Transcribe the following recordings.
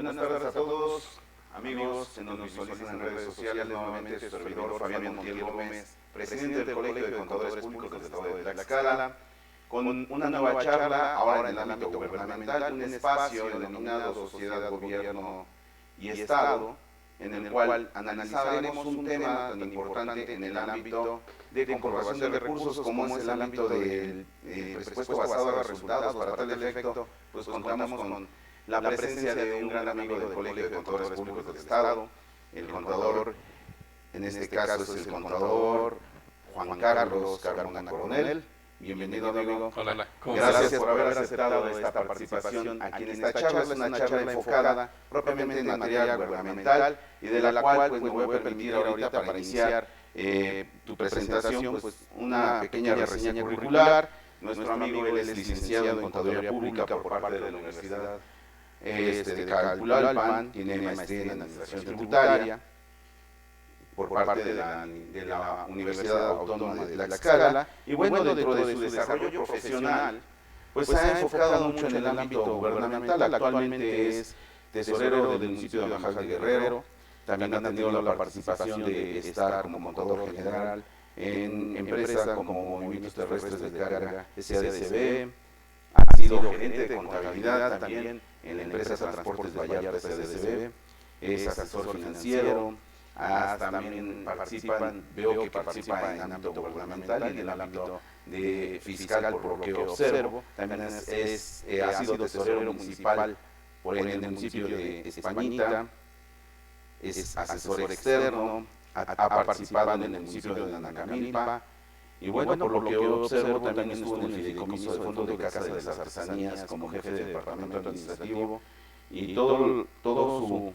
Buenas tardes a todos, amigos que nos visualizan en redes sociales. Nuevamente su servidor Fabián Montiel Gómez, presidente del Colegio de Contadores Públicos del Estado de Tlaxcala, con una nueva charla ahora en el ámbito gubernamental, un espacio denominado Sociedad, Gobierno y Estado, en el cual analizaremos un tema tan importante en el ámbito de comprobación de recursos como es el ámbito del presupuesto basado en resultados. Para tal efecto, pues contamos con la presencia de un gran amigo del Colegio de Contadores Públicos del Estado, el contador, en este caso es el contador Juan Carlos Carmona Coronel. Bienvenido, amigo. Hola. Gracias por haber aceptado esta participación aquí en esta charla. Es una charla enfocada propiamente en materia gubernamental y de la cual pues me voy a permitir ahorita para iniciar tu presentación, pues una pequeña reseña curricular. Nuestro amigo, él es licenciado en Contaduría Pública por parte de la Universidad de Calpulalpan, tiene maestría en Administración Tributaria por parte de la Universidad Autónoma de Tlaxcala, y bueno, dentro de su desarrollo profesional, pues se ha enfocado mucho en el ámbito gubernamental. Actualmente es tesorero del municipio de Baja de Guerrero, también ha tenido la participación de estar como contador general en empresas como Movimientos Terrestres de Carga SADCB, ha sido gerente de contabilidad también en la empresa Transportes Vallarta SADCB, es asesor financiero. También veo que participa en el ámbito gubernamental y en el ámbito de fiscal, por lo que observo. También ha sido tesorero municipal en el municipio de Españita, es asesor externo, ha participado en el municipio de Nanacamilpa. Y bueno, por lo que observo, también estuvo en el fideicomiso de Fondo de Casa de las Artesanías como jefe de departamento administrativo, y todo su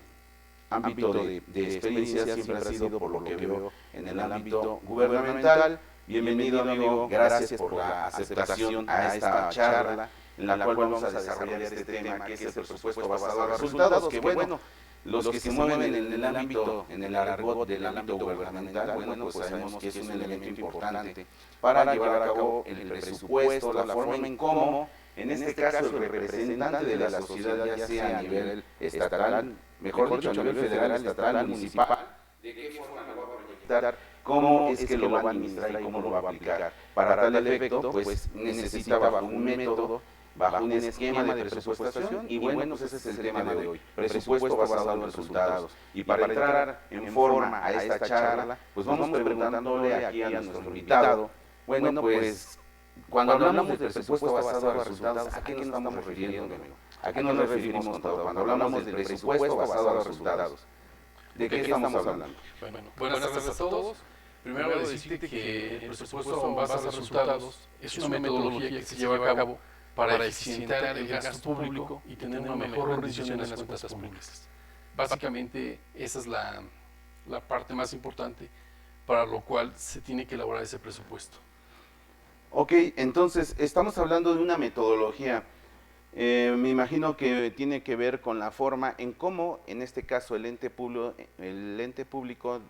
ámbito de experiencia siempre ha sido, por lo que veo, en el ámbito gubernamental. Bienvenido, amigo, gracias por la aceptación a esta charla, en la cual vamos a desarrollar este tema, que es el presupuesto basado en resultados, que bueno, los que se mueven en el ámbito, en el argot del ámbito gubernamental, bueno, pues sabemos que es un elemento importante para llevar a cabo el presupuesto, la forma en cómo, en este caso, el representante de la sociedad, ya sea a nivel estatal, mejor dicho, a nivel federal, estatal, municipal, de qué forma lo va a proyectar, cómo es que lo va a administrar y cómo lo va a aplicar. Para tal efecto, pues necesita bajo un método, bajo un esquema de presupuestación, y bueno, pues ese es el tema de hoy, presupuesto basado en resultados. Y para entrar en forma a esta charla, pues vamos preguntándole aquí a nuestro invitado, bueno, pues cuando hablamos de presupuesto basado en resultados, ¿a qué nos estamos refiriendo, amigo? ¿A qué nos referimos, contador, cuando hablamos del presupuesto basado en resultados? ¿De qué estamos hablando? Bueno, buenas tardes a todos. Primero decirte que el presupuesto basado en resultados es una metodología que se lleva a cabo para eficientar el gasto público y tener una mejor rendición en las cuentas públicas. Básicamente, esa es la parte más importante para lo cual se tiene que elaborar ese presupuesto. Ok, entonces estamos hablando de una metodología. Me imagino que tiene que ver con la forma en cómo, en este caso, el ente público,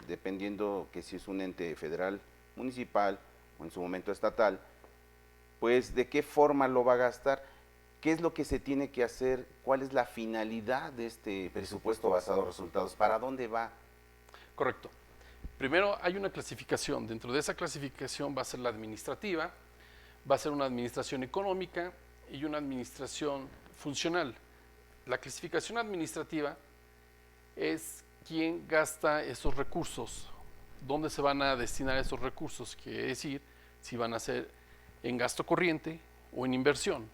dependiendo que si es un ente federal, municipal o en su momento estatal, pues de qué forma lo va a gastar, qué es lo que se tiene que hacer, cuál es la finalidad de este presupuesto basado en resultados, para dónde va. Correcto. Primero hay una clasificación. Dentro de esa clasificación va a ser la administrativa, va a ser una administración económica y una administración funcional. La clasificación administrativa es quién gasta esos recursos, dónde se van a destinar esos recursos, quiere decir si van a ser en gasto corriente o en inversión.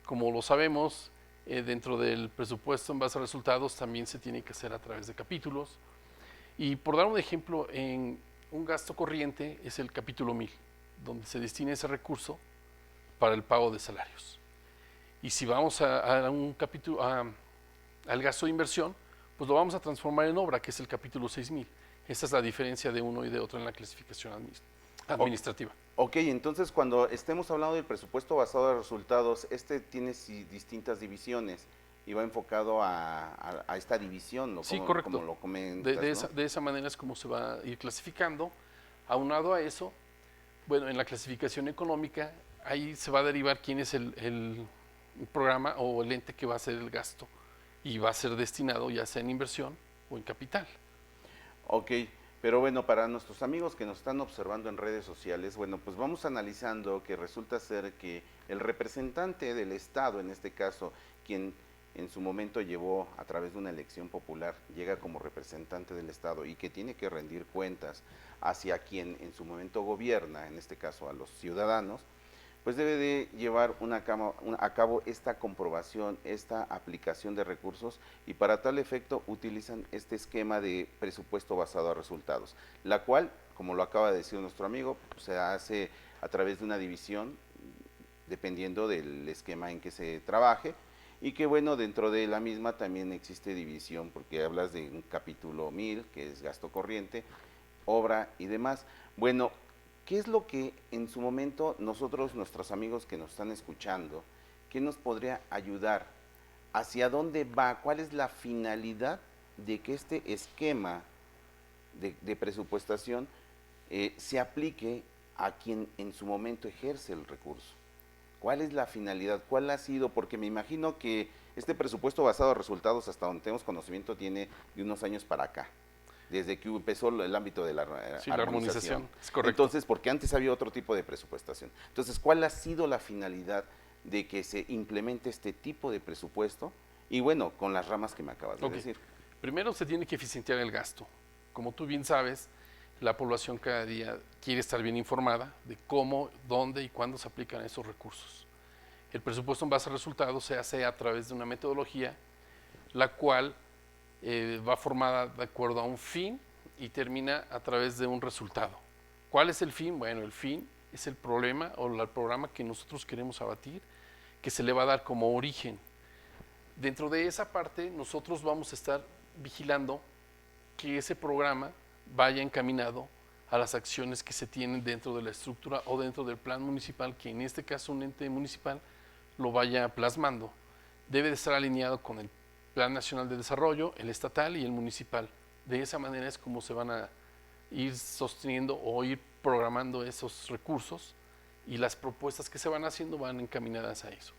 Como lo sabemos, dentro del presupuesto en base a resultados también se tiene que hacer a través de capítulos. Y por dar un ejemplo, en un gasto corriente es el capítulo 1000, donde se destina ese recurso para el pago de salarios. Y si vamos a un capítulo, al gasto de inversión, pues lo vamos a transformar en obra, que es el capítulo 6000. Esa es la diferencia de uno y de otro en la clasificación administrativa. Ok, entonces cuando estemos hablando del presupuesto basado en resultados, tiene distintas divisiones y va enfocado a esta división, ¿no? Sí, como, correcto. Como lo comentas, ¿no? De esa manera es como se va a ir clasificando. Aunado a eso, bueno, en la clasificación económica, ahí se va a derivar quién es el programa o el ente que va a hacer el gasto y va a ser destinado ya sea en inversión o en capital. Ok, pero bueno, para nuestros amigos que nos están observando en redes sociales, bueno, pues vamos analizando que resulta ser que el representante del Estado, en este caso, quien en su momento llevó a través de una elección popular, llega como representante del Estado y que tiene que rendir cuentas hacia quien en su momento gobierna, en este caso a los ciudadanos, pues debe de llevar a cabo esta comprobación, esta aplicación de recursos, y para tal efecto utilizan este esquema de presupuesto basado a resultados, la cual, como lo acaba de decir nuestro amigo, se hace a través de una división dependiendo del esquema en que se trabaje, y que bueno, dentro de la misma también existe división, porque hablas de un capítulo 1000, que es gasto corriente, obra y demás. Bueno, ¿qué es lo que en su momento nosotros, nuestros amigos que nos están escuchando, qué nos podría ayudar? ¿Hacia dónde va? ¿Cuál es la finalidad de que este esquema de presupuestación se aplique a quien en su momento ejerce el recurso? ¿Cuál es la finalidad? ¿Cuál ha sido? Porque me imagino que este presupuesto basado en resultados, hasta donde tenemos conocimiento, tiene de unos años para acá, desde que empezó el ámbito de la Sí, la armonización, es correcto. Entonces, porque antes había otro tipo de presupuestación. Entonces, ¿cuál ha sido la finalidad de que se implemente este tipo de presupuesto? Y bueno, con las ramas que me acabas de decir. Primero se tiene que eficientar el gasto. Como tú bien sabes, la población cada día quiere estar bien informada de cómo, dónde y cuándo se aplican esos recursos. El presupuesto en base a resultados se hace a través de una metodología, la cual va formada de acuerdo a un fin y termina a través de un resultado. ¿Cuál es el fin? Bueno, el fin es el problema o el programa que nosotros queremos abatir, que se le va a dar como origen. Dentro de esa parte, nosotros vamos a estar vigilando que ese programa vaya encaminado a las acciones que se tienen dentro de la estructura o dentro del plan municipal, que en este caso un ente municipal lo vaya plasmando. Debe de estar alineado con el Plan Nacional de Desarrollo, el estatal y el municipal. De esa manera es como se van a ir sosteniendo o ir programando esos recursos, y las propuestas que se van haciendo van encaminadas a eso.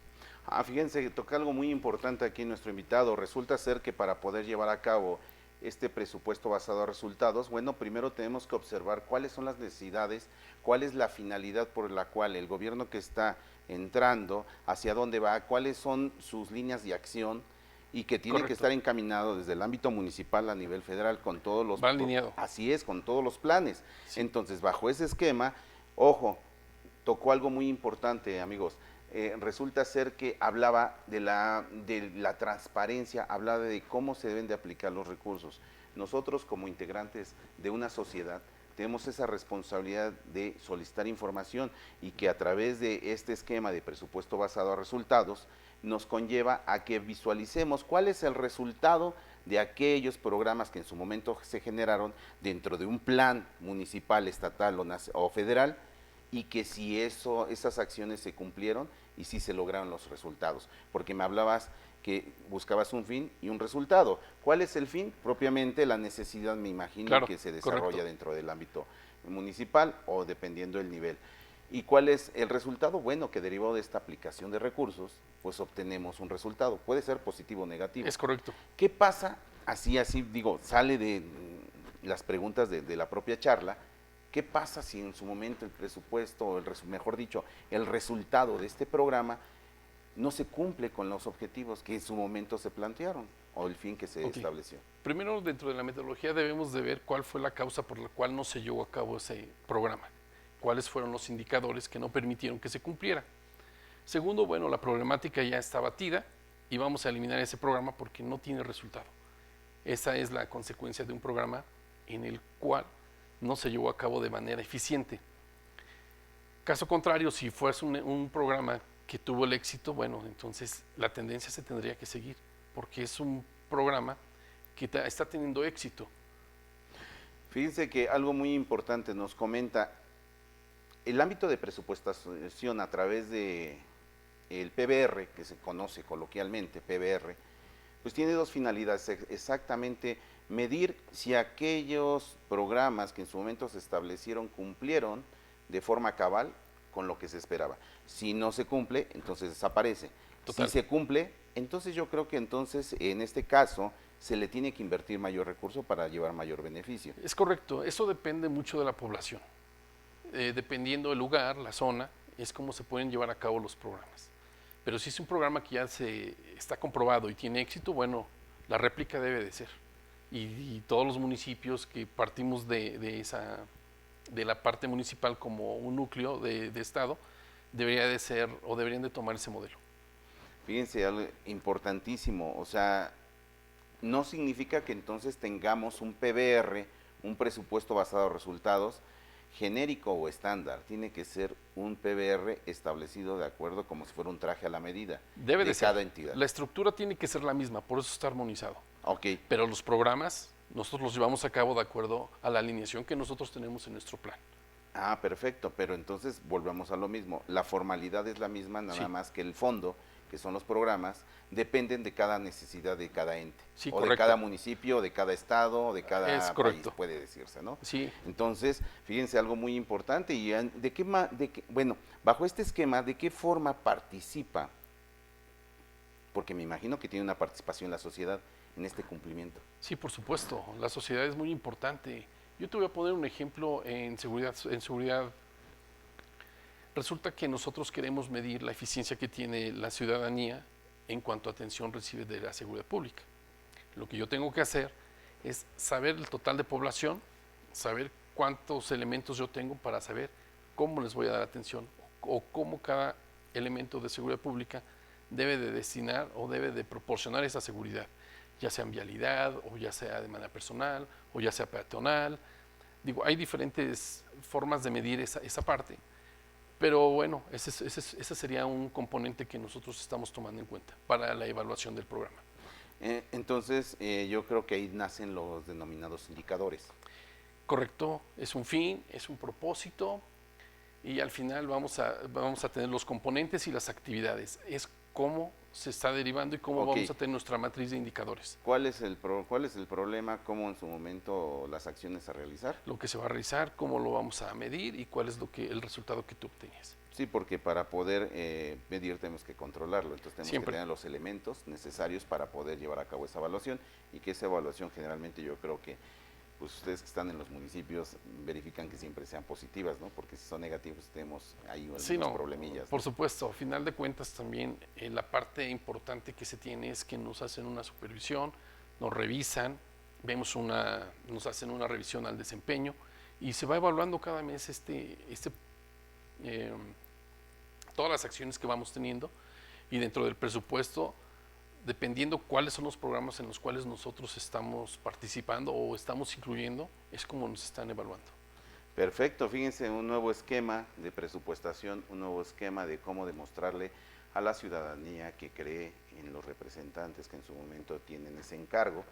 Fíjense, toca algo muy importante aquí nuestro invitado. Resulta ser que para poder llevar a cabo este presupuesto basado a resultados, bueno, primero tenemos que observar cuáles son las necesidades, cuál es la finalidad por la cual el gobierno que está entrando, hacia dónde va, cuáles son sus líneas de acción, y que tiene que estar encaminado desde el ámbito municipal a nivel federal con todos los... Va alineado. Así es, con todos los planes. Sí. Entonces, bajo ese esquema, ojo, tocó algo muy importante, amigos. Resulta ser que hablaba de la transparencia, hablaba de cómo se deben de aplicar los recursos. Nosotros, como integrantes de una sociedad, tenemos esa responsabilidad de solicitar información, y que a través de este esquema de presupuesto basado a resultados nos conlleva a que visualicemos cuál es el resultado de aquellos programas que en su momento se generaron dentro de un plan municipal, estatal o federal, y que si esas acciones se cumplieron y si se lograron los resultados. Porque me hablabas que buscabas un fin y un resultado. ¿Cuál es el fin? Propiamente la necesidad, me imagino, claro, que se desarrolla correcto. dentro del ámbito municipal o dependiendo del nivel. ¿Y cuál es el resultado? Bueno, que derivado de esta aplicación de recursos, pues obtenemos un resultado. Puede ser positivo o negativo. Es correcto. ¿Qué pasa? Así digo, sale de las preguntas de la propia charla. ¿Qué pasa si en su momento el presupuesto, mejor dicho, el resultado de este programa no se cumple con los objetivos que en su momento se plantearon o el fin que se estableció? Primero, dentro de la metodología debemos de ver cuál fue la causa por la cual no se llevó a cabo ese programa, cuáles fueron los indicadores que no permitieron que se cumpliera. Segundo, bueno, la problemática ya está batida y vamos a eliminar ese programa porque no tiene resultado. Esa es la consecuencia de un programa en el cual no se llevó a cabo de manera eficiente. Caso contrario, si fuese un programa que tuvo el éxito, bueno, entonces la tendencia se tendría que seguir, porque es un programa que está teniendo éxito. Fíjense que algo muy importante nos comenta, el ámbito de presupuestación a través de el PBR, que se conoce coloquialmente, PBR, pues tiene dos finalidades, exactamente medir si aquellos programas que en su momento se establecieron cumplieron de forma cabal con lo que se esperaba. Si no se cumple, entonces desaparece. Total. Si se cumple, entonces yo creo que entonces en este caso se le tiene que invertir mayor recurso para llevar mayor beneficio. Es correcto, eso depende mucho de la población. Dependiendo del lugar, la zona, es como se pueden llevar a cabo los programas. Pero si es un programa que ya se está comprobado y tiene éxito, bueno, la réplica debe de ser. Y todos los municipios que partimos de la parte municipal como un núcleo de Estado, debería de ser o deberían de tomar ese modelo. Fíjense, algo importantísimo, o sea, no significa que entonces tengamos un PBR, un presupuesto basado en resultados, genérico o estándar. Tiene que ser un PBR establecido de acuerdo como si fuera un traje a la medida Debe de cada ser. entidad. La estructura tiene que ser la misma, por eso está armonizado. Ok, Pero los programas nosotros los llevamos a cabo de acuerdo a la alineación que nosotros tenemos en nuestro plan. perfecto, pero entonces volvemos a lo mismo. La formalidad es la misma, nada Sí. más que el fondo, que son los programas, dependen de cada necesidad de cada ente. Sí, o correcto. de cada municipio, de cada estado, o de cada Es país, correcto. puede decirse, ¿no? Sí, Entonces, fíjense algo muy importante, y bueno, bajo este esquema, ¿de qué forma participa? Porque me imagino que tiene una participación la sociedad en este cumplimiento. sí, por supuesto. La sociedad es muy importante. Yo te voy a poner un ejemplo en seguridad. Resulta que nosotros queremos medir la eficiencia que tiene la ciudadanía en cuanto a atención recibe de la seguridad pública. Lo que yo tengo que hacer es saber el total de población, saber cuántos elementos yo tengo para saber cómo les voy a dar atención o cómo cada elemento de seguridad pública debe de destinar o debe de proporcionar esa seguridad, ya sea en vialidad o ya sea de manera personal o ya sea peatonal. Digo, hay diferentes formas de medir esa parte. Pero bueno, ese sería un componente que nosotros estamos tomando en cuenta para la evaluación del programa. Entonces, yo creo que ahí nacen los denominados indicadores. Correcto, es un fin, es un propósito y al final vamos a tener los componentes y las actividades. Es cómo se está derivando y cómo Ok. vamos a tener nuestra matriz de indicadores. ¿Cuál es el problema? ¿Cómo en su momento las acciones a realizar? Lo que se va a realizar, cómo lo vamos a medir y cuál es el resultado que tú obtenías. Sí, porque para poder medir tenemos que controlarlo, entonces tenemos Siempre. que tener los elementos necesarios para poder llevar a cabo esa evaluación, y que esa evaluación generalmente yo creo que pues ustedes que están en los municipios verifican que siempre sean positivas, ¿no? Porque si son negativos tenemos ahí algunos Sí, no, problemillas. por supuesto, a final de cuentas también la parte importante que se tiene es que nos hacen una supervisión, nos revisan, nos hacen una revisión al desempeño y se va evaluando cada mes todas las acciones que vamos teniendo y dentro del presupuesto, dependiendo cuáles son los programas en los cuales nosotros estamos participando o estamos incluyendo, es como nos están evaluando. Perfecto, fíjense, un nuevo esquema de presupuestación, un nuevo esquema de cómo demostrarle a la ciudadanía que cree en los representantes que en su momento tienen ese encargo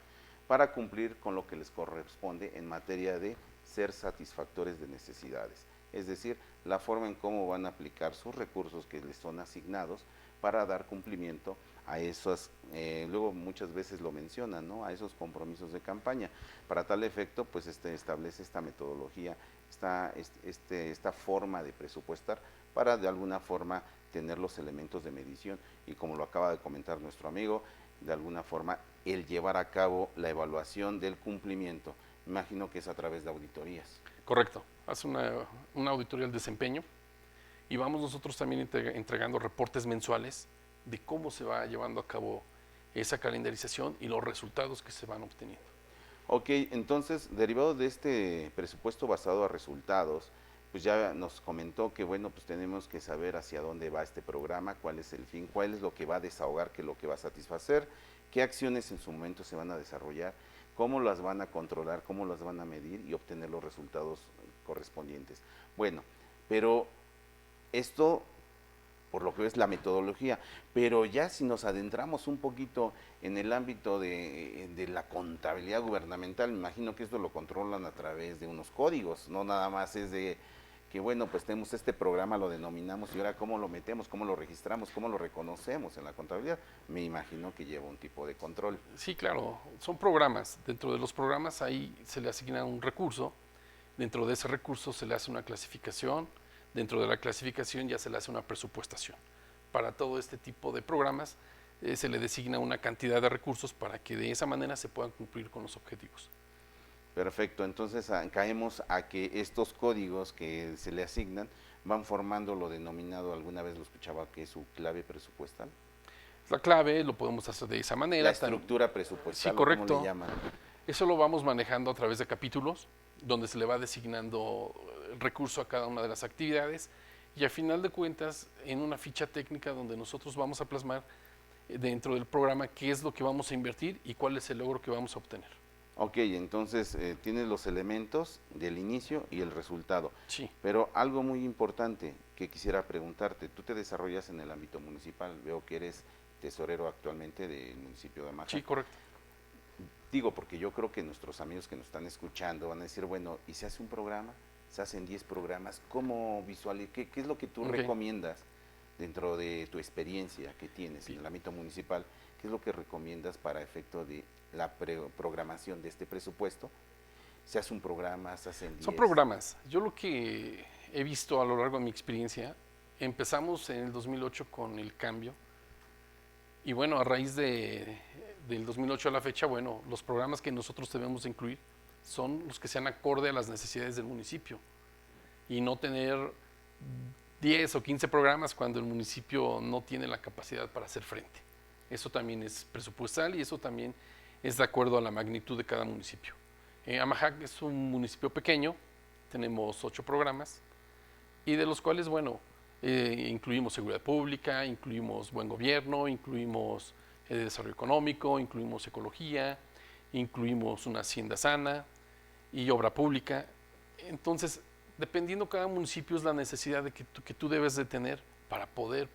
para cumplir con lo que les corresponde en materia de ser satisfactores de necesidades. Es decir, la forma en cómo van a aplicar sus recursos que les son asignados para dar cumplimiento a esos, luego muchas veces lo mencionan, ¿no? A esos compromisos de campaña. Para tal efecto, pues establece esta metodología, esta forma de presupuestar para de alguna forma tener los elementos de medición y, como lo acaba de comentar nuestro amigo, de alguna forma el llevar a cabo la evaluación del cumplimiento. Imagino que es a través de auditorías. Correcto, hace una auditoría del desempeño y vamos nosotros también entregando reportes mensuales de cómo se va llevando a cabo esa calendarización y los resultados que se van obteniendo. Ok, entonces, derivado de este presupuesto basado a resultados, pues ya nos comentó que, bueno, pues tenemos que saber hacia dónde va este programa, cuál es el fin, cuál es lo que va a desahogar, qué es lo que va a satisfacer, qué acciones en su momento se van a desarrollar, cómo las van a controlar, cómo las van a medir y obtener los resultados correspondientes. Bueno, pero esto por lo que es la metodología, pero ya si nos adentramos un poquito en el ámbito de la contabilidad gubernamental, me imagino que esto lo controlan a través de unos códigos, no nada más es de que, bueno, pues tenemos este programa, lo denominamos y ahora cómo lo metemos, cómo lo registramos, cómo lo reconocemos en la contabilidad. Me imagino que lleva un tipo de control. Sí, claro, son programas. Dentro de los programas ahí se le asigna un recurso, dentro de ese recurso se le hace una clasificación, dentro de la clasificación ya se le hace una presupuestación para todo este tipo de programas se le designa una cantidad de recursos para que de esa manera se puedan cumplir con los objetivos. Perfecto, entonces caemos a que estos códigos que se le asignan van formando lo denominado, alguna vez lo escuchaba, que es su clave presupuestal. La clave lo podemos hacer de esa manera. La estructura presupuestal, sí, correcto. ¿cómo le llaman? Eso lo vamos manejando a través de capítulos, donde se le va designando recurso a cada una de las actividades y a final de cuentas en una ficha técnica donde nosotros vamos a plasmar dentro del programa qué es lo que vamos a invertir y cuál es el logro que vamos a obtener. Ok, entonces tienes los elementos del inicio y el resultado. Sí. Pero algo muy importante que quisiera preguntarte, tú te desarrollas en el ámbito municipal, veo que eres tesorero actualmente del municipio de Amaja. Sí, correcto. Digo, porque yo creo que nuestros amigos que nos están escuchando van a decir, bueno, ¿y se hace un programa? ¿Se hacen 10 programas? ¿Cómo visualizas? ¿Qué es lo que tú recomiendas dentro de tu experiencia que tienes en el ámbito municipal? ¿Qué es lo que recomiendas para efecto de la programación de este presupuesto? ¿Se hace un programa? ¿Se hacen 10? Son programas. Yo lo que he visto a lo largo de mi experiencia, empezamos en el 2008 con el cambio y bueno, a raíz del 2008 a la fecha, bueno, los programas que nosotros debemos de incluir son los que sean acorde a las necesidades del municipio y no tener 10 o 15 programas cuando el municipio no tiene la capacidad para hacer frente. Eso también es presupuestal y eso también es de acuerdo a la magnitud de cada municipio. Amajac es un municipio pequeño, tenemos 8 programas y de los cuales, bueno, incluimos seguridad pública, incluimos buen gobierno, incluimos desarrollo económico, incluimos ecología, incluimos una hacienda sana y obra pública. Entonces, dependiendo cada municipio es la necesidad de que tú debes de tener para poder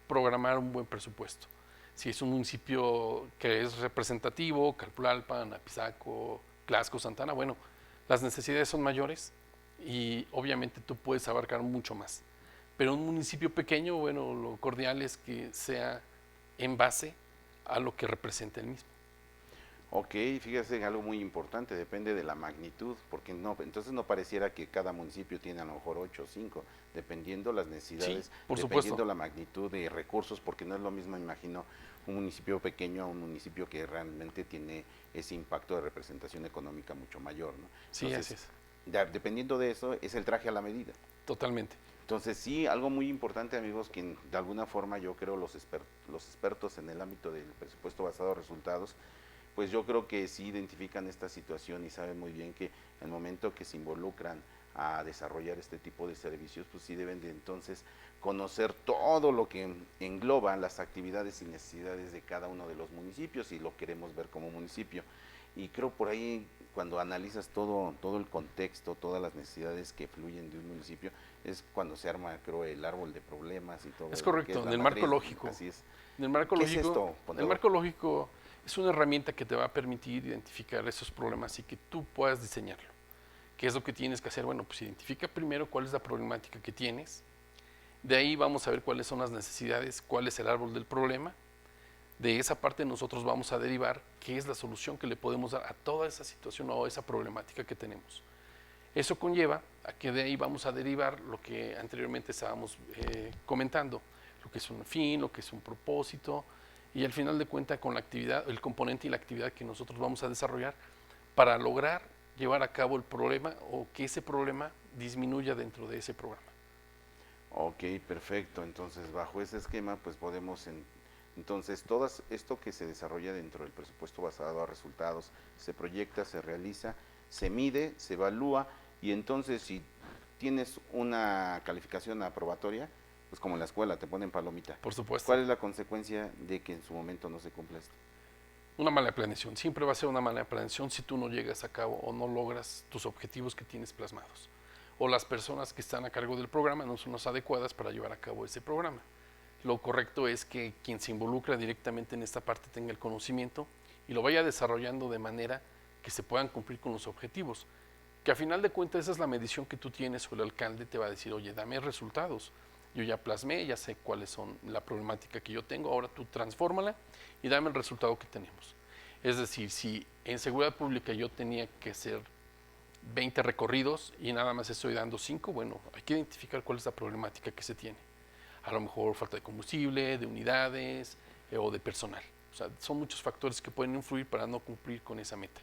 programar un buen presupuesto. Si es un municipio que es representativo, Calpulalpan, Apizaco, Tlaxco, Santana, bueno, las necesidades son mayores y obviamente tú puedes abarcar mucho más. Pero un municipio pequeño, bueno, lo cordial es que sea en base a lo que representa el mismo. Ok, fíjese en algo muy importante, depende de la magnitud, porque no, entonces no pareciera que cada municipio tiene a lo mejor 8 o 5, dependiendo las necesidades, sí, por dependiendo supuesto. la magnitud de recursos, porque no es lo mismo, imagino, un municipio pequeño a un municipio que realmente tiene ese impacto de representación económica mucho mayor, ¿no? Sí, entonces, así es. Dependiendo de eso, es el traje a la medida. Totalmente. Entonces, sí, algo muy importante, amigos, que de alguna forma yo creo los expertos en el ámbito del presupuesto basado en resultados, pues yo creo que sí identifican esta situación y saben muy bien que en el momento que se involucran a desarrollar este tipo de servicios, pues sí deben de entonces conocer todo lo que engloba las actividades y necesidades de cada uno de los municipios y lo queremos ver como municipio. Y creo por ahí cuando analizas todo el contexto, todas las necesidades que fluyen de un municipio, es cuando se arma, creo, el árbol de problemas y todo. Es correcto, en el marco lógico. Así es. En el marco ¿Qué lógico, es esto? el marco lógico es una herramienta que te va a permitir identificar esos problemas y que tú puedas diseñarlo. ¿Qué es lo que tienes que hacer? Bueno, pues identifica primero cuál es la problemática que tienes. De ahí vamos a ver cuáles son las necesidades, cuál es el árbol del problema. De esa parte nosotros vamos a derivar qué es la solución que le podemos dar a toda esa situación o esa problemática que tenemos. Eso conlleva a que de ahí vamos a derivar lo que anteriormente estábamos comentando, lo que es un fin, lo que es un propósito, y al final de cuentas con la actividad, el componente y la actividad que nosotros vamos a desarrollar para lograr llevar a cabo el problema o que ese problema disminuya dentro de ese programa. Ok, perfecto. Entonces, bajo ese esquema, pues podemos, entonces, todo esto que se desarrolla dentro del presupuesto basado a resultados, se proyecta, se realiza, se mide, se evalúa, y entonces si tienes una calificación aprobatoria, pues como en la escuela, te ponen palomita. Por supuesto. ¿Cuál es la consecuencia de que en su momento no se cumpla esto? Una mala planeación. Siempre va a ser una mala planeación si tú no llegas a cabo o no logras tus objetivos que tienes plasmados. O las personas que están a cargo del programa no son las adecuadas para llevar a cabo ese programa. Lo correcto es que quien se involucra directamente en esta parte tenga el conocimiento y lo vaya desarrollando de manera que se puedan cumplir con los objetivos. Que a final de cuentas esa es la medición que tú tienes o el alcalde te va a decir, oye, dame resultados. Yo ya plasmé, ya sé cuáles son la problemática que yo tengo, ahora tú transfórmala y dame el resultado que tenemos. Es decir, si en seguridad pública yo tenía que hacer 20 recorridos y nada más estoy dando 5, bueno, hay que identificar cuál es la problemática que se tiene. A lo mejor falta de combustible, de unidades o de personal. O sea, son muchos factores que pueden influir para no cumplir con esa meta.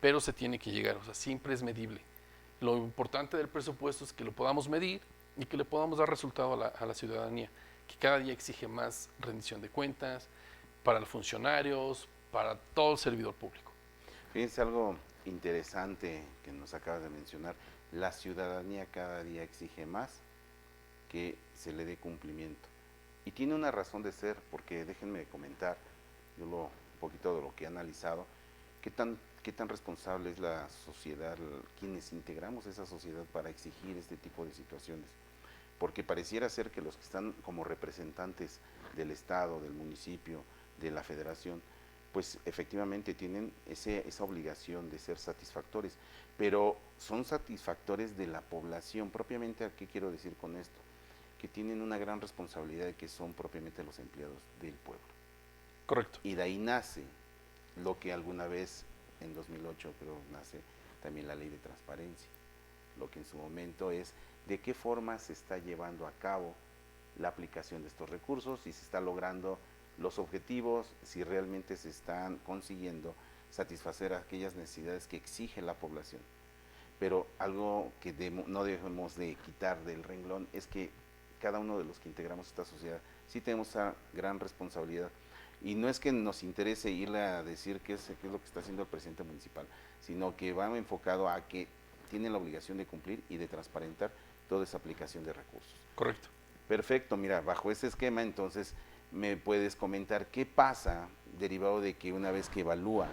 Pero se tiene que llegar, o sea, siempre es medible. Lo importante del presupuesto es que lo podamos medir y que le podamos dar resultado a la ciudadanía, que cada día exige más rendición de cuentas para los funcionarios, para todo el servidor público. Fíjense algo interesante que nos acabas de mencionar. La ciudadanía cada día exige más que se le dé cumplimiento. Y tiene una razón de ser, porque déjenme comentar, un poquito de lo que he analizado, qué tan responsable es la sociedad, quienes integramos esa sociedad para exigir este tipo de situaciones. Porque pareciera ser que los que están como representantes del Estado, del municipio, de la federación, pues efectivamente tienen esa obligación de ser satisfactores, pero son satisfactores de la población. Propiamente, ¿qué quiero decir con esto? Que tienen una gran responsabilidad de que son propiamente los empleados del pueblo. Correcto. Y de ahí nace lo que alguna vez, en 2008 creo, nace también la ley de transparencia. Lo que en su momento es de qué forma se está llevando a cabo la aplicación de estos recursos, si se está logrando los objetivos, si realmente se están consiguiendo satisfacer aquellas necesidades que exige la población. Pero algo que no debemos de quitar del renglón es que cada uno de los que integramos esta sociedad sí tenemos esa gran responsabilidad. Y no es que nos interese irle a decir qué es lo que está haciendo el presidente municipal, sino que va enfocado a que tiene la obligación de cumplir y de transparentar toda esa aplicación de recursos. Correcto. Perfecto, mira, bajo ese esquema entonces me puedes comentar qué pasa derivado de que una vez que evalúa,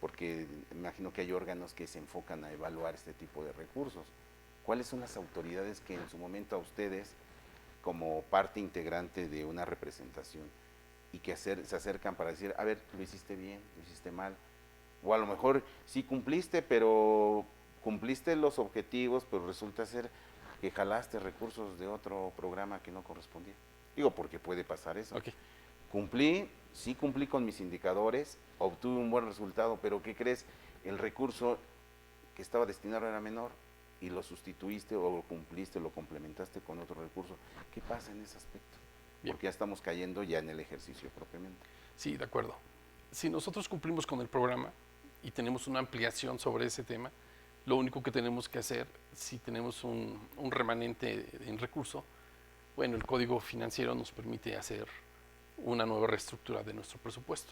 porque imagino que hay órganos que se enfocan a evaluar este tipo de recursos, ¿cuáles son las autoridades que en su momento a ustedes, como parte integrante de una representación, y que se acercan para decir, a ver, lo hiciste bien, lo hiciste mal, o a lo mejor sí cumpliste, pero cumpliste los objetivos, pero resulta ser que jalaste recursos de otro programa que no correspondía? Digo, porque puede pasar eso. Okay. Sí cumplí con mis indicadores, obtuve un buen resultado, pero ¿qué crees? El recurso que estaba destinado era menor y lo sustituiste o lo cumpliste, lo complementaste con otro recurso. ¿Qué pasa en ese aspecto? Bien. Porque ya estamos cayendo ya en el ejercicio propiamente. Sí, de acuerdo. Si nosotros cumplimos con el programa y tenemos una ampliación sobre ese tema, lo único que tenemos que hacer, si tenemos un remanente en recurso, bueno, el código financiero nos permite hacer una nueva reestructura de nuestro presupuesto.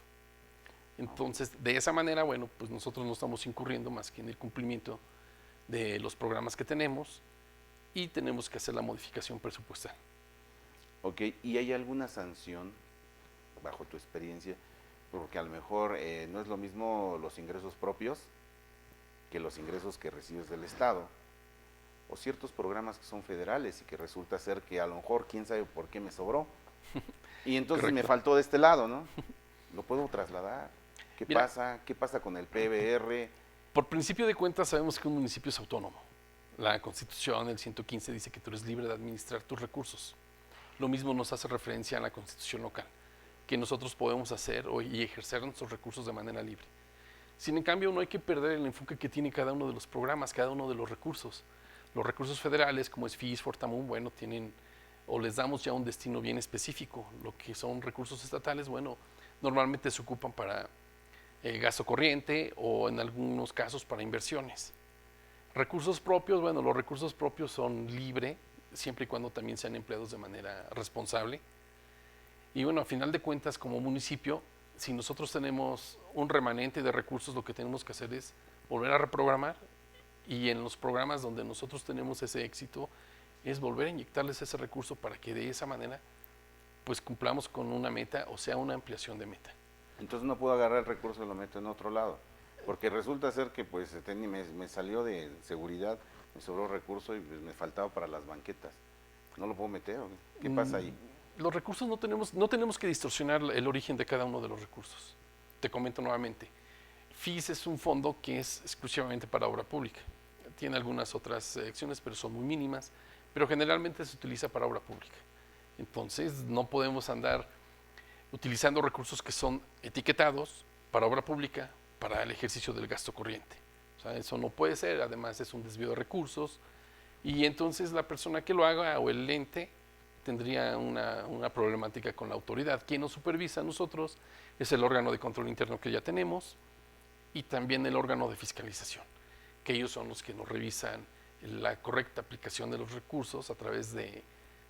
Entonces, de esa manera, bueno, pues nosotros no estamos incurriendo más que en el cumplimiento de los programas que tenemos y tenemos que hacer la modificación presupuestal. Ok, ¿y hay alguna sanción, bajo tu experiencia? Porque a lo mejor no es lo mismo los ingresos propios que los ingresos que recibes del Estado, o ciertos programas que son federales y que resulta ser que a lo mejor quién sabe por qué me sobró y entonces Correcto. Me faltó de este lado, ¿no? Lo puedo trasladar. ¿Qué pasa? ¿Qué pasa con el PBR? Por principio de cuentas sabemos que un municipio es autónomo. La Constitución, el 115, dice que tú eres libre de administrar tus recursos. Lo mismo nos hace referencia a la Constitución local, que nosotros podemos hacer y ejercer nuestros recursos de manera libre. Sin en cambio, no hay que perder el enfoque que tiene cada uno de los programas, cada uno de los recursos. Los recursos federales, como es FIS, Fortamun, bueno, tienen o les damos ya un destino bien específico. Lo que son recursos estatales, bueno, normalmente se ocupan para gasto corriente o en algunos casos para inversiones. Recursos propios, bueno, los recursos propios son libres, siempre y cuando también sean empleados de manera responsable. Y bueno, a final de cuentas, como municipio, si nosotros tenemos un remanente de recursos, lo que tenemos que hacer es volver a reprogramar, y en los programas donde nosotros tenemos ese éxito es volver a inyectarles ese recurso para que de esa manera pues cumplamos con una meta, o sea, una ampliación de meta. Entonces no puedo agarrar el recurso y lo meto en otro lado, porque resulta ser que pues me salió de seguridad, me sobró recurso y pues, me faltaba para las banquetas. ¿No lo puedo meter? ¿O qué pasa ahí? Los recursos no tenemos que distorsionar el origen de cada uno de los recursos. Te comento nuevamente. FIS es un fondo que es exclusivamente para obra pública. Tiene algunas otras acciones, pero son muy mínimas, pero generalmente se utiliza para obra pública. Entonces, no podemos andar utilizando recursos que son etiquetados para obra pública, para el ejercicio del gasto corriente. O sea, eso no puede ser, además es un desvío de recursos, y entonces la persona que lo haga o el ente tendría una problemática con la autoridad. Quien nos supervisa a nosotros es el órgano de control interno que ya tenemos y también el órgano de fiscalización, que ellos son los que nos revisan la correcta aplicación de los recursos a través de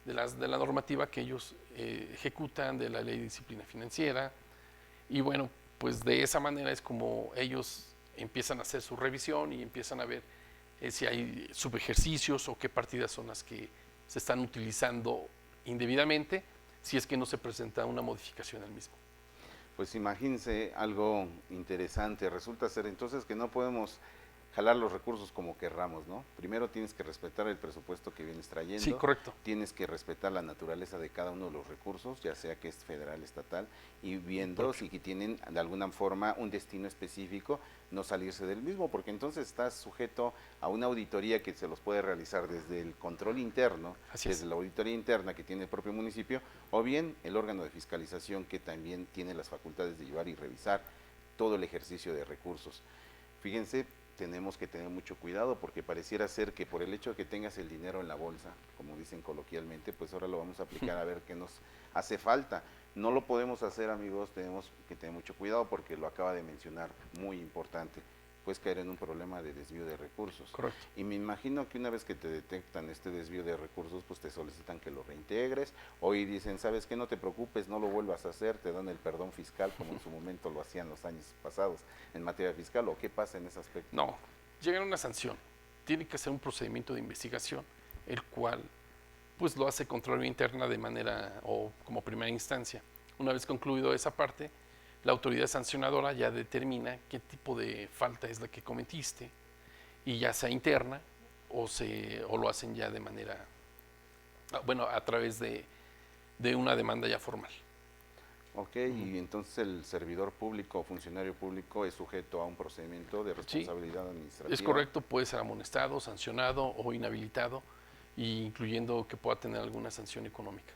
la normativa que ellos ejecutan, de la ley de disciplina financiera. Y bueno, pues de esa manera es como ellos empiezan a hacer su revisión y empiezan a ver si hay subejercicios o qué partidas son las que se están utilizando indebidamente, si es que no se presenta una modificación al mismo. Pues imagínense algo interesante, resulta ser entonces que no podemos jalar los recursos como querramos, ¿no? Primero tienes que respetar el presupuesto que vienes trayendo. Sí, correcto. Tienes que respetar la naturaleza de cada uno de los recursos, ya sea que es federal, estatal, y viendo si que tienen de alguna forma un destino específico, no salirse del mismo, porque entonces estás sujeto a una auditoría que se los puede realizar desde el control interno, desde la auditoría interna que tiene el propio municipio, o bien el órgano de fiscalización que también tiene las facultades de llevar y revisar todo el ejercicio de recursos. Fíjense, tenemos que tener mucho cuidado porque pareciera ser que por el hecho de que tengas el dinero en la bolsa, como dicen coloquialmente, pues ahora lo vamos a aplicar a ver qué nos hace falta. No lo podemos hacer, amigos, tenemos que tener mucho cuidado porque lo acaba de mencionar, muy importante, puedes caer en un problema de desvío de recursos. Correcto. Y me imagino que una vez que te detectan este desvío de recursos, pues te solicitan que lo reintegres, o y dicen, ¿sabes qué? No te preocupes, no lo vuelvas a hacer, te dan el perdón fiscal, como en su momento lo hacían los años pasados en materia fiscal, ¿o qué pasa en ese aspecto? No, llega una sanción, tiene que hacer un procedimiento de investigación, el cual pues lo hace Contraloría Interna de manera, o como primera instancia. Una vez concluido esa parte, la autoridad sancionadora ya determina qué tipo de falta es la que cometiste y ya sea interna o lo hacen ya de manera, bueno, a través de una demanda ya formal. Ok, y entonces el servidor público o funcionario público es sujeto a un procedimiento de responsabilidad administrativa. Es correcto, puede ser amonestado, sancionado o inhabilitado, incluyendo que pueda tener alguna sanción económica.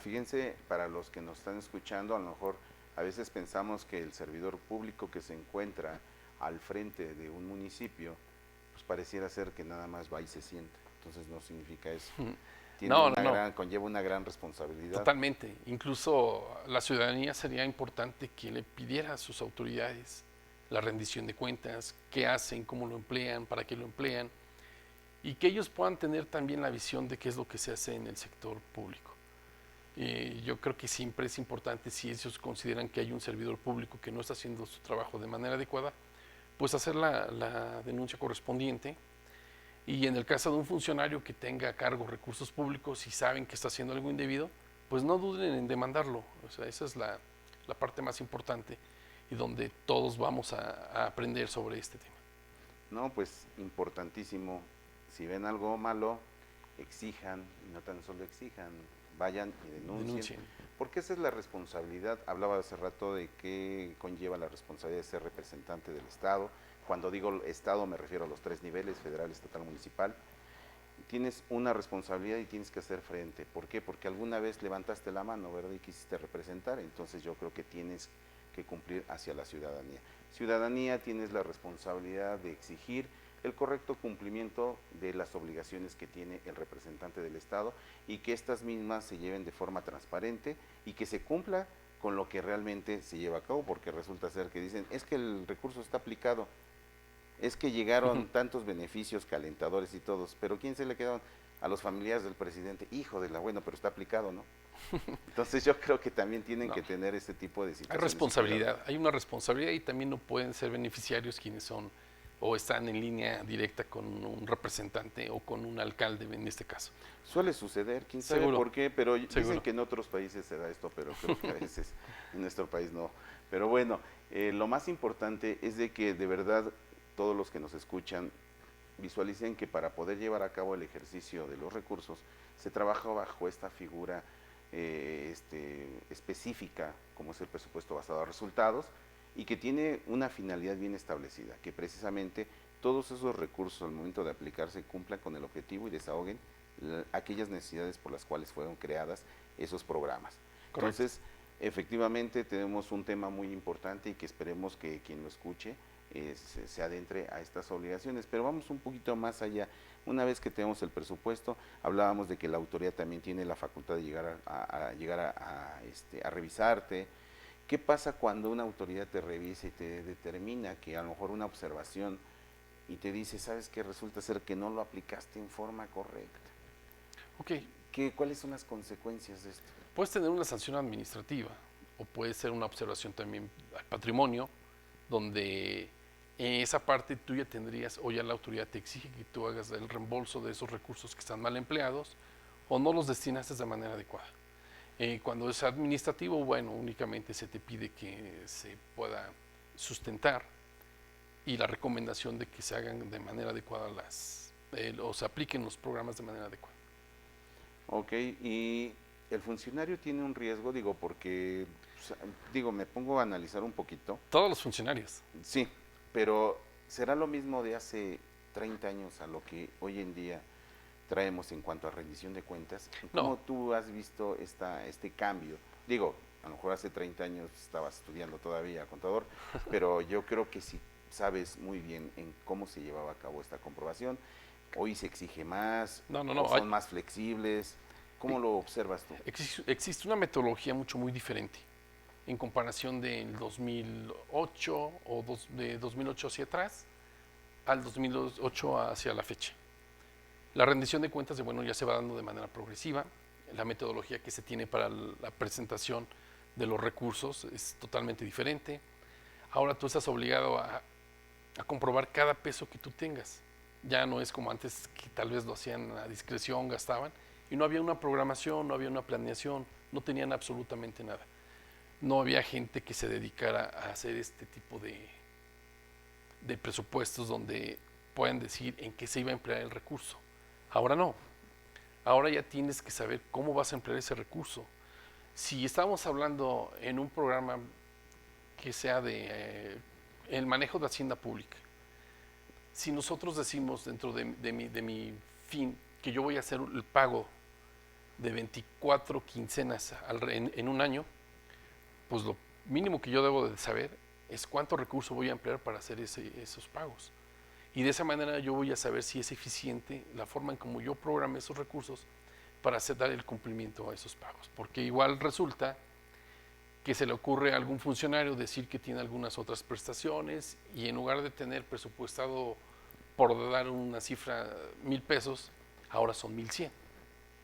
Fíjense, para los que nos están escuchando, a lo mejor a veces pensamos que el servidor público que se encuentra al frente de un municipio, pues pareciera ser que nada más va y se sienta. Entonces no significa eso. Conlleva una gran responsabilidad. Totalmente. Incluso la ciudadanía sería importante que le pidiera a sus autoridades la rendición de cuentas, qué hacen, cómo lo emplean, para qué lo emplean, y que ellos puedan tener también la visión de qué es lo que se hace en el sector público. Yo creo que siempre es importante, si ellos consideran que hay un servidor público que no está haciendo su trabajo de manera adecuada, pues hacer la denuncia correspondiente. Y en el caso de un funcionario que tenga a cargo recursos públicos y saben que está haciendo algo indebido, pues no duden en demandarlo. O sea, esa es la parte más importante y donde todos vamos a aprender sobre este tema. No, pues importantísimo. Si ven algo malo, exijan, y no tan solo exijan, vayan y denuncien. Porque esa es la responsabilidad. Hablaba hace rato de qué conlleva la responsabilidad de ser representante del Estado. Cuando digo Estado me refiero a los 3 niveles, federal, estatal, municipal. Tienes una responsabilidad y tienes que hacer frente. ¿Por qué? Porque alguna vez levantaste la mano, ¿verdad? Y quisiste representar. Entonces yo creo que tienes que cumplir hacia la ciudadanía. Ciudadanía, tienes la responsabilidad de exigir el correcto cumplimiento de las obligaciones que tiene el representante del Estado y que estas mismas se lleven de forma transparente y que se cumpla con lo que realmente se lleva a cabo, porque resulta ser que dicen, es que el recurso está aplicado, es que llegaron tantos beneficios calentadores y todos, pero ¿quién se le quedaron? A los familiares del presidente, hijo de la bueno, pero está aplicado, ¿no? Entonces yo creo que también tienen que tener ese tipo de situaciones. Hay responsabilidad, hay una responsabilidad y también no pueden ser beneficiarios quienes son o están en línea directa con un representante o con un alcalde en este caso. Suele suceder, quién sabe por qué, pero dicen que en otros países se da esto, pero creo que a veces en nuestro país no. Pero bueno, lo más importante es de que de verdad todos los que nos escuchan visualicen que para poder llevar a cabo el ejercicio de los recursos se trabaja bajo esta figura específica, como es el presupuesto basado a resultados, y que tiene una finalidad bien establecida, que precisamente todos esos recursos al momento de aplicarse cumplan con el objetivo y desahoguen aquellas necesidades por las cuales fueron creadas esos programas. Correcto. Entonces, efectivamente tenemos un tema muy importante y que esperemos que quien lo escuche se adentre a estas obligaciones. Pero vamos un poquito más allá. Una vez que tenemos el presupuesto, hablábamos de que la autoridad también tiene la facultad de llegar a revisarte. ¿Qué pasa cuando una autoridad te revisa y te determina que a lo mejor una observación y te dice, sabes que resulta ser que no lo aplicaste en forma correcta? Ok, ¿Cuáles son las consecuencias de esto? puedes tener una sanción administrativa o puede ser una observación también al patrimonio, donde en esa parte tú ya tendrías o ya la autoridad te exige que tú hagas el reembolso de esos recursos que están mal empleados o no los destinaste de manera adecuada. Cuando es administrativo, bueno, únicamente se te pide que se pueda sustentar y la recomendación de que se hagan de manera adecuada o se apliquen los programas de manera adecuada. Ok, y el funcionario tiene un riesgo, digo, porque, digo, me pongo a analizar un poquito. Todos los funcionarios. Sí, pero ¿será lo mismo de hace 30 años a lo que hoy en día traemos en cuanto a rendición de cuentas? ¿Cómo No, tú has visto este cambio? Digo, a lo mejor hace 30 años estabas estudiando todavía contador, pero yo creo que sí sabes muy bien en cómo se llevaba a cabo esta comprobación. Hoy se exige más, no, no, o no. son más flexibles. ¿Cómo lo observas tú? Existe una metodología muy diferente en comparación del 2008 de 2008 hacia atrás al 2008 hacia la fecha. La rendición de cuentas ya se va dando de manera progresiva. La metodología que se tiene para la presentación de los recursos es totalmente diferente. Ahora tú estás obligado a comprobar cada peso que tú tengas. Ya no es como antes, que tal vez lo hacían a discreción, gastaban, y no había una programación, no había una planeación, no tenían absolutamente nada. No había gente que se dedicara a hacer este tipo de presupuestos donde puedan decir en qué se iba a emplear el recurso. Ahora no. Ahora ya tienes que saber cómo vas a emplear ese recurso. Si estamos hablando en un programa que sea de el manejo de hacienda pública, si nosotros decimos dentro de mi fin que yo voy a hacer el pago de 24 quincenas en un año, pues lo mínimo que yo debo de saber es cuánto recurso voy a emplear para hacer esos pagos. Y de esa manera yo voy a saber si es eficiente la forma en como yo programe esos recursos para dar el cumplimiento a esos pagos. Porque igual resulta que se le ocurre a algún funcionario decir que tiene algunas otras prestaciones y en lugar de tener presupuestado, por dar una cifra, 1,000 pesos, ahora son 1,100.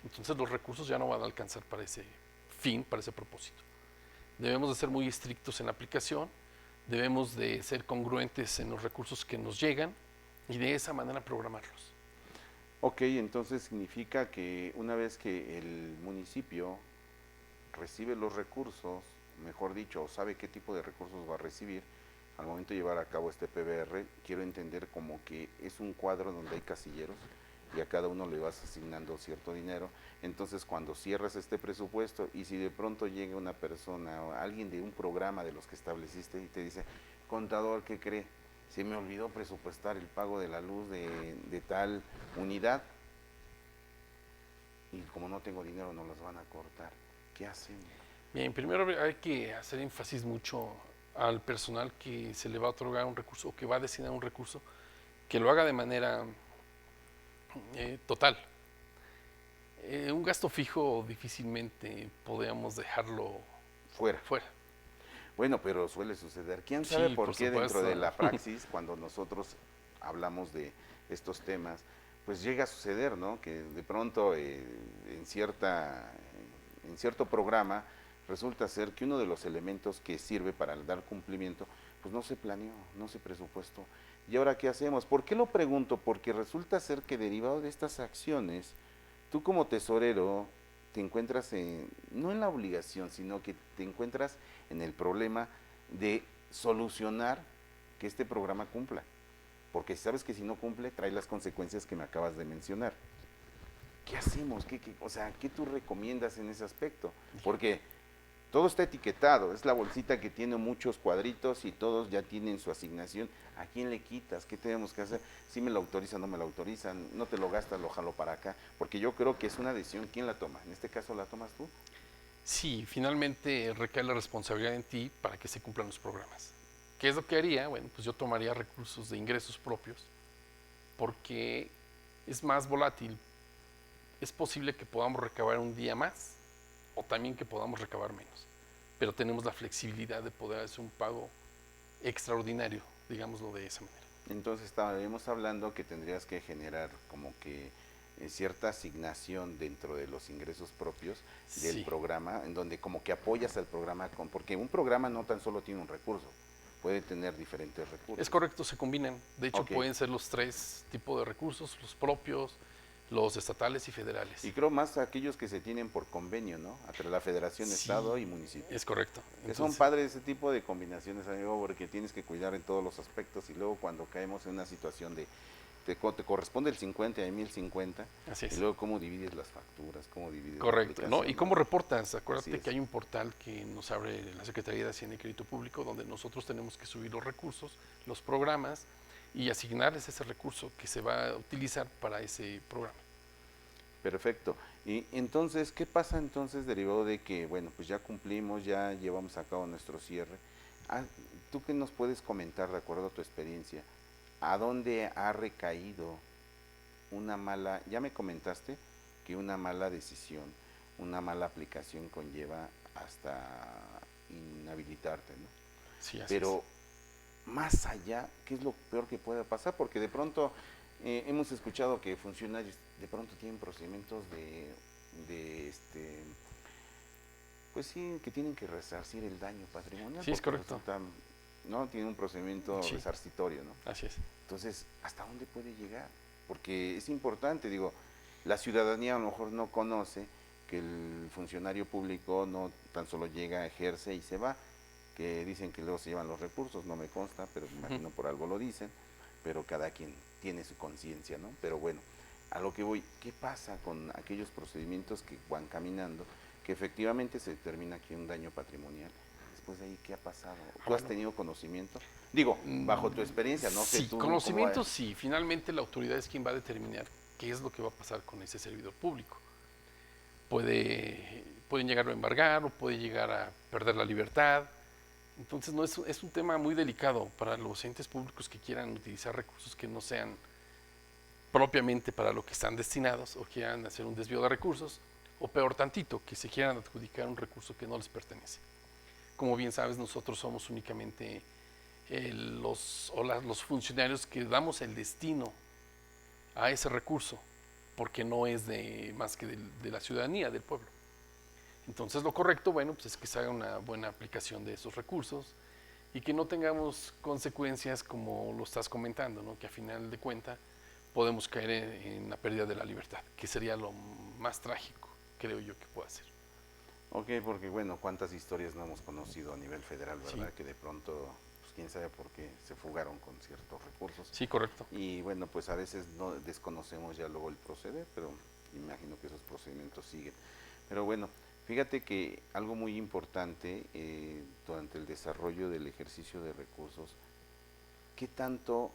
Entonces los recursos ya no van a alcanzar para ese fin, para ese propósito. Debemos de ser muy estrictos en la aplicación, debemos de ser congruentes en los recursos que nos llegan y de esa manera programarlos. Ok, entonces significa que una vez que el municipio recibe los recursos, mejor dicho, o sabe qué tipo de recursos va a recibir, al momento de llevar a cabo este PBR, quiero entender como que es un cuadro donde hay casilleros y a cada uno le vas asignando cierto dinero. Entonces cuando cierras este presupuesto y si de pronto llega una persona o alguien de un programa de los que estableciste y te dice, contador, ¿qué cree? Se me olvidó presupuestar el pago de la luz de tal unidad y como no tengo dinero no los van a cortar. ¿Qué hacemos? Bien, primero hay que hacer énfasis mucho al personal que se le va a otorgar un recurso o que va a destinar un recurso, que lo haga de manera total. Un gasto fijo difícilmente podríamos dejarlo Fuera. fuera. Bueno, pero suele suceder. ¿Quién sabe Sí, por por qué dentro supuesto. de la praxis, cuando nosotros hablamos de estos temas, pues llega a suceder, ¿no? Que de pronto en cierto programa resulta ser que uno de los elementos que sirve para dar cumplimiento, pues no se planeó, no se presupuestó. ¿Y ahora qué hacemos? ¿Por qué lo pregunto? Porque resulta ser que derivado de estas acciones, tú como tesorero te encuentras no en la obligación, sino que te encuentras en el problema de solucionar que este programa cumpla. Porque sabes que si no cumple, trae las consecuencias que me acabas de mencionar. ¿Qué hacemos? ¿Qué tú recomiendas en ese aspecto? Porque todo está etiquetado, es la bolsita que tiene muchos cuadritos y todos ya tienen su asignación. ¿A quién le quitas? ¿Qué tenemos que hacer? Si me lo autorizan, no me lo autorizan, no te lo gastas, lo jalo para acá. Porque yo creo que es una decisión, ¿quién la toma? En este caso, ¿la tomas tú? Sí, finalmente recae la responsabilidad en ti para que se cumplan los programas. ¿Qué es lo que haría? Bueno, pues yo tomaría recursos de ingresos propios porque es más volátil. Es posible que podamos recabar un día más o también que podamos recabar menos, pero tenemos la flexibilidad de poder hacer un pago extraordinario, digámoslo de esa manera. Entonces estábamos hablando que tendrías que generar como que cierta asignación dentro de los ingresos propios del Sí, programa, en donde como que apoyas al programa, porque un programa no tan solo tiene un recurso, puede tener diferentes recursos. es correcto, se combinan. De hecho, Ok. pueden ser los tres tipos de recursos, los propios, los estatales y federales. Y creo más aquellos que se tienen por convenio, ¿no? Entre la federación, Sí, estado y municipio. es correcto. Que son padres ese tipo de combinaciones, amigo, porque tienes que cuidar en todos los aspectos y luego cuando caemos en una situación de te corresponde el 50 y a mí el 50, Así y es. luego cómo divides las facturas, cómo divides Correcto, la ¿no? aplicación, ¿Y cómo reportas? Acuérdate es. que hay un portal que nos abre la Secretaría de Hacienda y Crédito Público donde nosotros tenemos que subir los recursos, los programas y asignarles ese recurso que se va a utilizar para ese programa. Perfecto. Y entonces, ¿qué pasa entonces derivado de que, bueno, pues ya cumplimos, ya llevamos a cabo nuestro cierre? Ah, ¿tú qué nos puedes comentar de acuerdo a tu experiencia? ¿A dónde ha recaído una mala, ya me comentaste que una mala decisión, una mala aplicación conlleva hasta inhabilitarte, ¿no? Sí, así Pero más allá, ¿qué es lo peor que puede pasar? Porque de pronto hemos escuchado que funcionarios de pronto tienen procedimientos pues sí, que tienen que resarcir el daño patrimonial. Sí, es porque correcto. ¿no? Tiene un procedimiento Sí. resarcitorio, ¿no? Así es. Entonces, ¿hasta dónde puede llegar? Porque es importante, digo, la ciudadanía a lo mejor no conoce que el funcionario público no tan solo llega, ejerce y se va, que dicen que luego se llevan los recursos, no me consta, pero me imagino por algo lo dicen, pero cada quien tiene su conciencia, ¿no? Pero bueno, a lo que voy, ¿qué pasa con aquellos procedimientos que van caminando, que efectivamente se determina aquí un daño patrimonial? Después de ahí, ¿qué ha pasado? ¿Tú has tenido conocimiento? Digo, bajo tu experiencia, no sé Sí, tú conocimiento sí. Finalmente la autoridad es quien va a determinar qué es lo que va a pasar con ese servidor público. Pueden llegar a embargar o puede llegar a perder la libertad. Entonces no es un tema muy delicado para los entes públicos que quieran utilizar recursos que no sean propiamente para lo que están destinados o quieran hacer un desvío de recursos o peor tantito, que se quieran adjudicar un recurso que no les pertenece. Como bien sabes, nosotros somos únicamente los funcionarios que damos el destino a ese recurso, porque no es más que de la ciudadanía, del pueblo. Entonces lo correcto, bueno, pues es que se haga una buena aplicación de esos recursos y que no tengamos consecuencias como lo estás comentando, ¿no? Que a final de cuentas podemos caer en la pérdida de la libertad, que sería lo más trágico, creo yo, que pueda ser. Ok, porque bueno, cuántas historias no hemos conocido a nivel federal, ¿verdad? Sí. Que de pronto, pues quién sabe por qué se fugaron con ciertos recursos. Sí, correcto. Y bueno, pues a veces no desconocemos ya luego el proceder, pero imagino que esos procedimientos siguen. Pero bueno, fíjate que algo muy importante durante el desarrollo del ejercicio de recursos, ¿qué tanto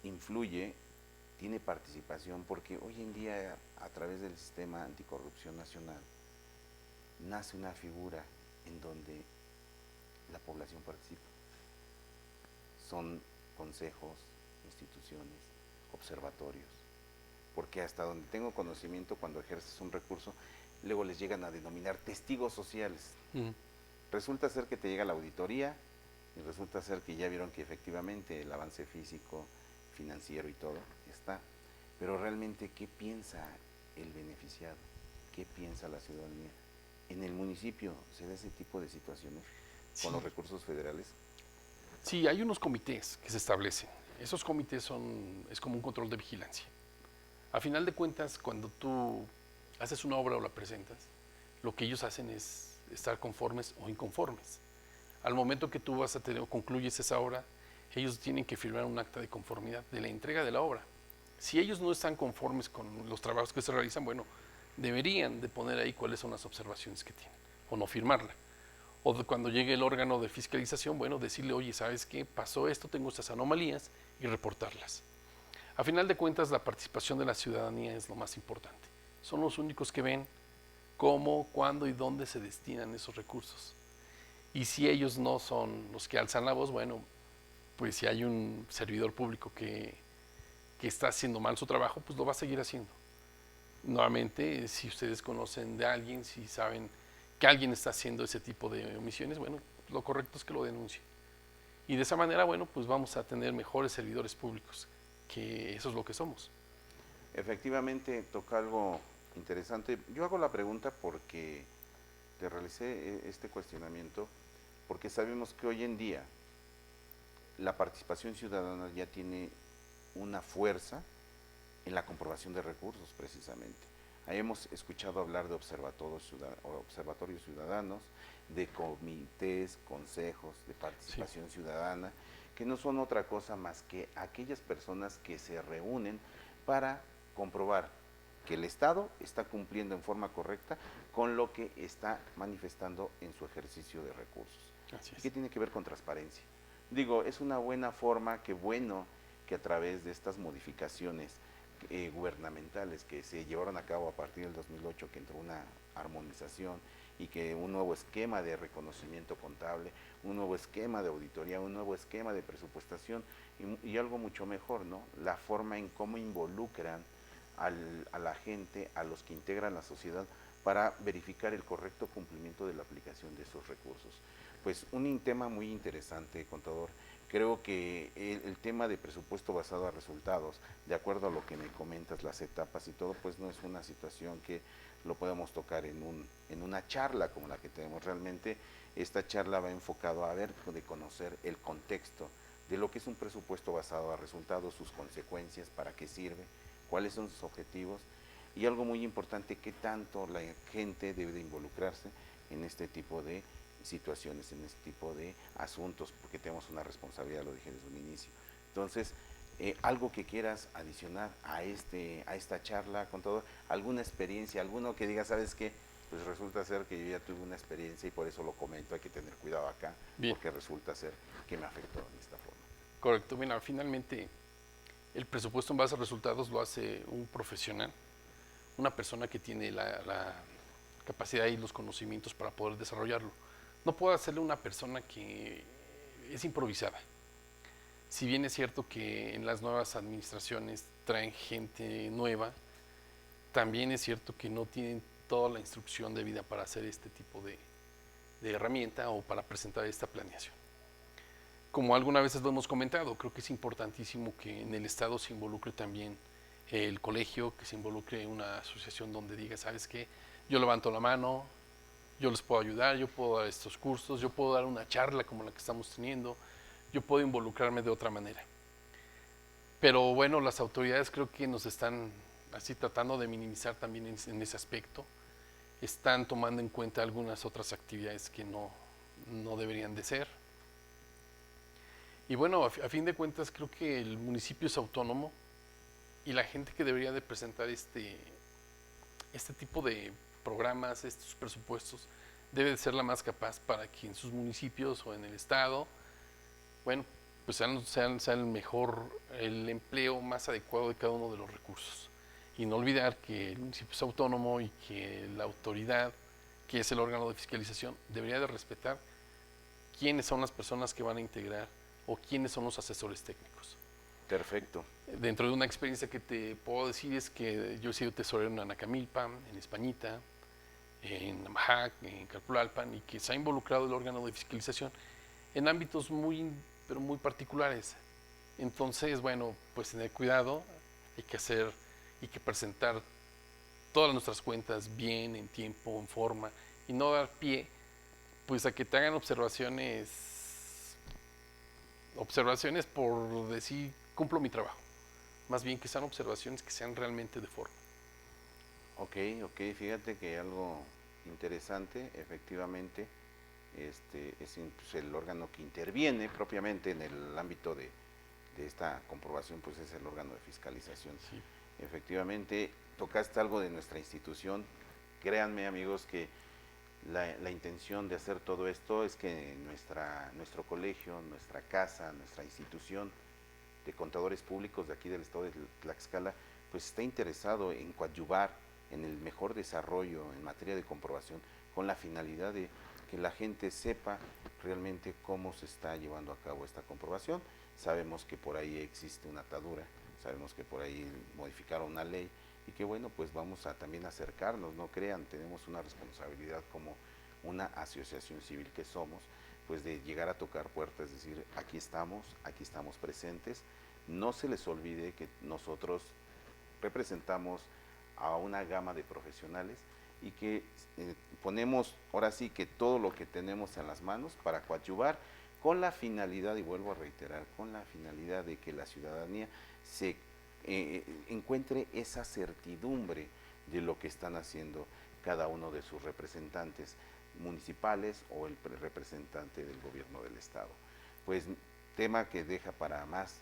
influye, tiene participación? Porque hoy en día a través del sistema anticorrupción nacional nace una figura en donde la población participa. Son consejos, instituciones, observatorios, porque hasta donde tengo conocimiento, cuando ejerces un recurso, luego les llegan a denominar testigos sociales. Resulta ser que te llega la auditoría y resulta ser que ya vieron que efectivamente el avance físico, financiero y todo está, pero realmente ¿qué piensa el beneficiado? ¿Qué piensa la ciudadanía? ¿En el municipio se da ese tipo de situaciones con los recursos federales? Sí, hay unos comités que se establecen. Esos comités es como un control de vigilancia. A final de cuentas, cuando tú haces una obra o la presentas, lo que ellos hacen es estar conformes o inconformes. Al momento que tú vas a tener o concluyes esa obra, ellos tienen que firmar un acta de conformidad de la entrega de la obra. Si ellos no están conformes con los trabajos que se realizan, bueno, deberían de poner ahí cuáles son las observaciones que tienen, o no firmarla. O cuando llegue el órgano de fiscalización, bueno, decirle, oye, ¿sabes qué? Pasó esto, tengo estas anomalías, y reportarlas. A final de cuentas, la participación de la ciudadanía es lo más importante. Son los únicos que ven cómo, cuándo y dónde se destinan esos recursos. Y si ellos no son los que alzan la voz, bueno, pues si hay un servidor público que está haciendo mal su trabajo, pues lo va a seguir haciendo. Nuevamente, si ustedes conocen de alguien, si saben que alguien está haciendo ese tipo de omisiones, bueno, lo correcto es que lo denuncie. Y de esa manera, bueno, pues vamos a tener mejores servidores públicos, que eso es lo que somos. Efectivamente, toca algo interesante. Yo hago la pregunta porque te realicé este cuestionamiento, porque sabemos que hoy en día la participación ciudadana ya tiene una fuerza en la comprobación de recursos, precisamente. Ahí hemos escuchado hablar de observatorios ciudadanos, de comités, consejos de participación ciudadana, que no son otra cosa más que aquellas personas que se reúnen para comprobar que el Estado está cumpliendo en forma correcta con lo que está manifestando en su ejercicio de recursos. Así es. ¿Qué tiene que ver con transparencia? Digo, es una buena forma, que bueno que a través de estas modificaciones gubernamentales que se llevaron a cabo a partir del 2008, que entró una armonización y que un nuevo esquema de reconocimiento contable, un nuevo esquema de auditoría, un nuevo esquema de presupuestación y algo mucho mejor, ¿no? La forma en cómo involucran a la gente, a los que integran la sociedad, para verificar el correcto cumplimiento de la aplicación de esos recursos. Pues un tema muy interesante, contador. Creo que el tema de presupuesto basado a resultados, de acuerdo a lo que me comentas, las etapas y todo, pues no es una situación que lo podemos tocar en una charla como la que tenemos. Realmente esta charla va enfocado a ver, de conocer el contexto de lo que es un presupuesto basado a resultados, sus consecuencias, para qué sirve, cuáles son sus objetivos y algo muy importante, qué tanto la gente debe de involucrarse en este tipo de situaciones, en este tipo de asuntos, porque tenemos una responsabilidad, lo dije desde un inicio. Entonces, algo que quieras adicionar a esta charla, contador, alguna experiencia, alguno que diga, ¿sabes qué? Pues resulta ser que yo ya tuve una experiencia y por eso lo comento, hay que tener cuidado acá, porque resulta ser que me afectó de esta forma. Correcto. Mira, finalmente el presupuesto en base a resultados lo hace un profesional, una persona que tiene la capacidad y los conocimientos para poder desarrollarlo. No puede hacerle una persona que es improvisada. Si bien es cierto que en las nuevas administraciones traen gente nueva, también es cierto que no tienen toda la instrucción debida para hacer este tipo de herramienta o para presentar esta planeación. Como algunas veces lo hemos comentado, creo que es importantísimo que en el Estado se involucre también el colegio, que se involucre una asociación donde diga, ¿sabes qué? Yo levanto la mano, yo les puedo ayudar, yo puedo dar estos cursos, yo puedo dar una charla como la que estamos teniendo, yo puedo involucrarme de otra manera. Pero bueno, las autoridades creo que nos están así tratando de minimizar también en ese aspecto. Están tomando en cuenta algunas otras actividades que no deberían de ser. Y bueno, a fin de cuentas creo que el municipio es autónomo y la gente que debería de presentar este tipo de programas, estos presupuestos, debe de ser la más capaz para que en sus municipios o en el estado, bueno, pues sea el mejor, el empleo más adecuado de cada uno de los recursos. Y no olvidar que el municipio es autónomo y que la autoridad, que es el órgano de fiscalización, debería de respetar quiénes son las personas que van a integrar o quiénes son los asesores técnicos. Perfecto. Dentro de una experiencia que te puedo decir es que yo he sido tesorero en Anacamilpa, en Españita, en Namajac, en Calpulalpan, y que se ha involucrado el órgano de fiscalización en ámbitos pero muy particulares. Entonces, bueno, pues tener cuidado, hay que presentar todas nuestras cuentas bien, en tiempo, en forma, y no dar pie pues a que te hagan observaciones por decir cumplo mi trabajo, más bien que sean observaciones que sean realmente de forma. Ok, fíjate que algo interesante, efectivamente, es pues, el órgano que interviene propiamente en el ámbito de esta comprobación, pues es el órgano de fiscalización. Sí. Efectivamente, tocaste algo de nuestra institución. Créanme, amigos, que la intención de hacer todo esto es que nuestro colegio, nuestra casa, nuestra institución de contadores públicos de aquí del estado de Tlaxcala, pues está interesado en coadyuvar en el mejor desarrollo en materia de comprobación, con la finalidad de que la gente sepa realmente cómo se está llevando a cabo esta comprobación. Sabemos que por ahí existe una atadura, sabemos que por ahí modificaron una ley y que bueno, pues vamos a también acercarnos, no crean, tenemos una responsabilidad como una asociación civil que somos, pues de llegar a tocar puertas, es decir, aquí estamos presentes. No se les olvide que nosotros representamos a una gama de profesionales y que ponemos ahora sí que todo lo que tenemos en las manos para coadyuvar con la finalidad, y vuelvo a reiterar, con la finalidad de que la ciudadanía se encuentre esa certidumbre de lo que están haciendo cada uno de sus representantes municipales o el representante del gobierno del estado. Pues tema que deja para más.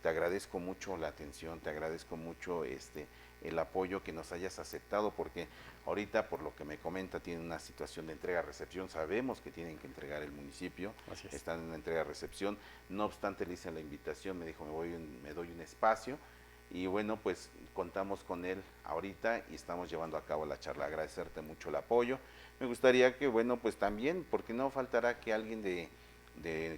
Te agradezco mucho la atención, te agradezco mucho el apoyo que nos hayas aceptado, porque ahorita por lo que me comenta tienen una situación de entrega-recepción, sabemos que tienen que entregar el municipio, están en una entrega-recepción, no obstante le hice la invitación, me dijo me doy un espacio, y bueno, pues contamos con él ahorita y estamos llevando a cabo la charla. Agradecerte mucho el apoyo. Me gustaría que, bueno, pues también, porque no faltará que alguien de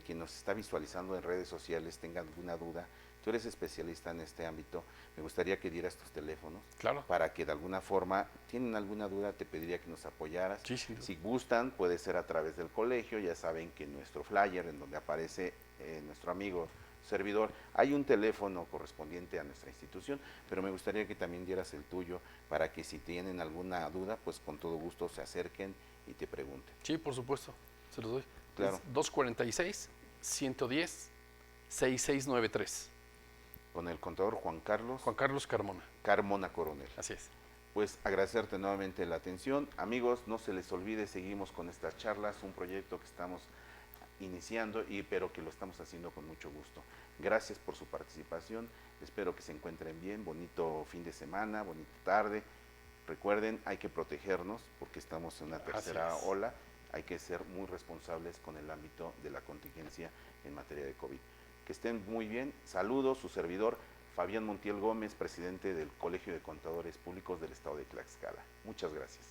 quien nos está visualizando en redes sociales tenga alguna duda. Tú eres especialista en este ámbito, me gustaría que dieras tus teléfonos, claro, para que de alguna forma, tienen alguna duda, te pediría que nos apoyaras. sí, sí. Si gustan, puede ser a través del colegio, ya saben que en nuestro flyer, en donde aparece nuestro amigo servidor, hay un teléfono correspondiente a nuestra institución, pero me gustaría que también dieras el tuyo, para que si tienen alguna duda, pues con todo gusto se acerquen y te pregunten. Sí, por supuesto, se los doy. Claro. Es 246-110-6693. Con el contador Juan Carlos Carmona. Carmona Coronel. Así es. Pues agradecerte nuevamente la atención. Amigos, no se les olvide, seguimos con estas charlas, un proyecto que estamos iniciando, pero que lo estamos haciendo con mucho gusto. Gracias por su participación, espero que se encuentren bien, bonito fin de semana, bonita tarde. Recuerden, hay que protegernos porque estamos en una tercera ola, hay que ser muy responsables con el ámbito de la contingencia en materia de COVID. Que estén muy bien, saludos, su servidor Fabián Montiel Gómez, presidente del Colegio de Contadores Públicos del Estado de Tlaxcala. Muchas gracias.